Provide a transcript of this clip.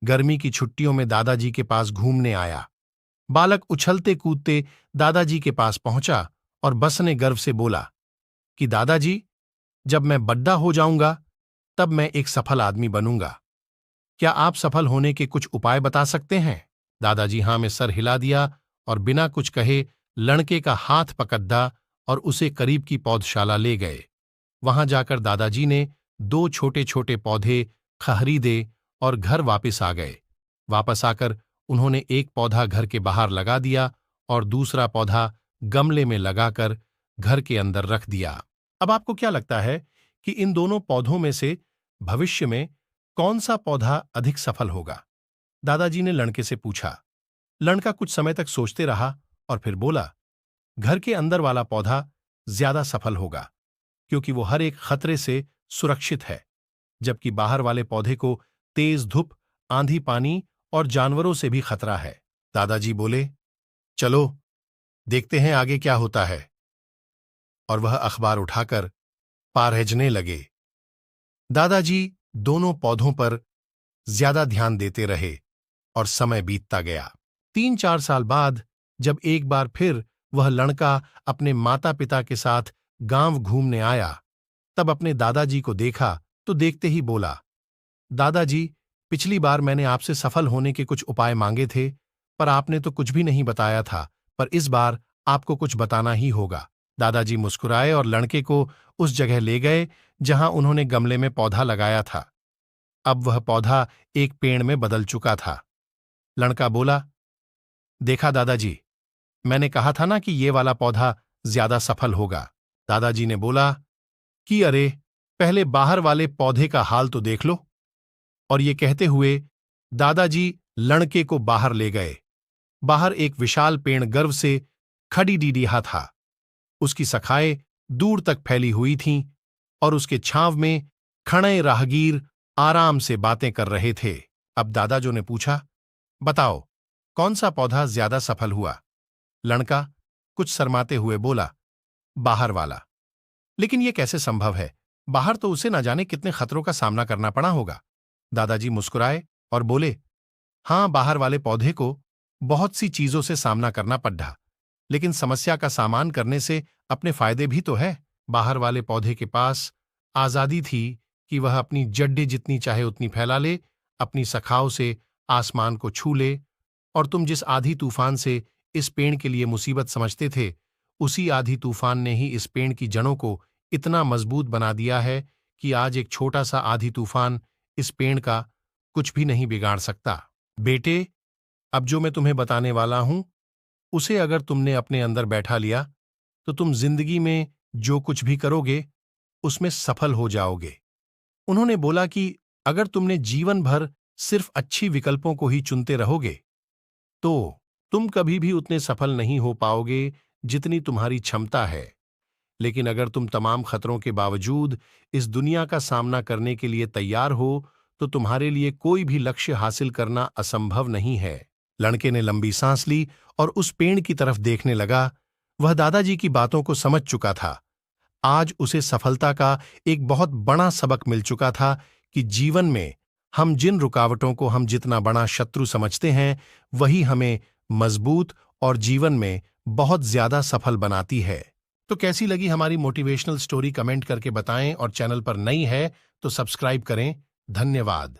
गर्मी की छुट्टियों में दादाजी के पास घूमने आया। बालक उछलते कूदते दादाजी के पास पहुंचा और बस ने गर्व से बोला कि दादाजी, जब मैं बड्डा हो जाऊंगा तब मैं एक सफल आदमी बनूंगा। क्या आप सफल होने के कुछ उपाय बता सकते हैं? दादाजी हाँ में सर हिला दिया और बिना कुछ कहे लड़के का हाथ पकड़ा और उसे करीब की पौधशाला ले गए। वहां जाकर दादाजी ने 2 छोटे छोटे पौधे खरीदे और घर वापस आ गए। वापस आकर उन्होंने एक पौधा घर के बाहर लगा दिया और दूसरा पौधा गमले में लगाकर घर के अंदर रख दिया। अब आपको क्या लगता है कि इन दोनों पौधों में से भविष्य में कौन सा पौधा अधिक सफल होगा? दादाजी ने लड़के से पूछा। लड़का कुछ समय तक सोचते रहा और फिर बोला, घर के अंदर वाला पौधा ज्यादा सफल होगा, क्योंकि वो हर एक खतरे से सुरक्षित है, जबकि बाहर वाले पौधे को तेज धूप, आंधी पानी और जानवरों से भी खतरा है। दादाजी बोले, चलो देखते हैं आगे क्या होता है। और वह अखबार उठाकर पारहजने लगे। दादाजी दोनों पौधों पर ज्यादा ध्यान देते रहे और समय बीतता गया। 3-4 साल बाद जब एक बार फिर वह लड़का अपने माता पिता के साथ गांव घूमने आया, तब अपने दादाजी को देखा तो देखते ही बोला, दादाजी, पिछली बार मैंने आपसे सफल होने के कुछ उपाय मांगे थे, पर आपने तो कुछ भी नहीं बताया था, पर इस बार आपको कुछ बताना ही होगा। दादाजी मुस्कुराए और लड़के को उस जगह ले गए जहां उन्होंने गमले में पौधा लगाया था। अब वह पौधा एक पेड़ में बदल चुका था। लड़का बोला, देखा दादाजी, मैंने कहा था ना कि ये वाला पौधा ज्यादा सफल होगा। दादाजी ने बोला कि अरे, पहले बाहर वाले पौधे का हाल तो देख लो। और ये कहते हुए दादाजी लड़के को बाहर ले गए। बाहर एक विशाल पेड़ गर्व से खड़ी डीडीहा था। उसकी शाखाएं दूर तक फैली हुई थीं और उसके छांव में खड़े राहगीर आराम से बातें कर रहे थे। अब दादाजी ने पूछा, बताओ, कौन सा पौधा ज्यादा सफल हुआ? लड़का कुछ शर्माते हुए बोला, बाहर वाला। लेकिन यह कैसे संभव है? बाहर तो उसे न जाने कितने खतरों का सामना करना पड़ा होगा। दादाजी मुस्कुराए और बोले, हां, बाहर वाले पौधे को बहुत सी चीजों से सामना करना पड़ा, लेकिन समस्या का सामना करने से अपने फायदे भी तो है। बाहर वाले पौधे के पास आजादी थी कि वह अपनी जड्डें जितनी चाहे उतनी फैला ले, अपनी शाखाओं से आसमान को छू ले, और तुम जिस आधी तूफान से इस पेड़ के लिए मुसीबत समझते थे, उसी आधी तूफान ने ही इस पेड़ की जड़ों को इतना मजबूत बना दिया है कि आज एक छोटा सा आधी तूफान इस पेड़ का कुछ भी नहीं बिगाड़ सकता। बेटे, अब जो मैं तुम्हें बताने वाला हूं, उसे अगर तुमने अपने अंदर बैठा लिया तो तुम जिंदगी में जो कुछ भी करोगे उसमें सफल हो जाओगे। उन्होंने बोला कि अगर तुमने जीवन भर सिर्फ अच्छी विकल्पों को ही चुनते रहोगे तो तुम कभी भी उतने सफल नहीं हो पाओगे जितनी तुम्हारी क्षमता है। लेकिन अगर तुम तमाम खतरों के बावजूद इस दुनिया का सामना करने के लिए तैयार हो तो तुम्हारे लिए कोई भी लक्ष्य हासिल करना असंभव नहीं है। लड़के ने लंबी सांस ली और उस पेड़ की तरफ देखने लगा। वह दादाजी की बातों को समझ चुका था। आज उसे सफलता का एक बहुत बड़ा सबक मिल चुका था कि जीवन में हम जिन रुकावटों को हम जितना बड़ा शत्रु समझते हैं, वही हमें मजबूत और जीवन में बहुत ज्यादा सफल बनाती है। तो कैसी लगी हमारी मोटिवेशनल स्टोरी कमेंट करके बताएं, और चैनल पर नई है तो सब्सक्राइब करें। धन्यवाद।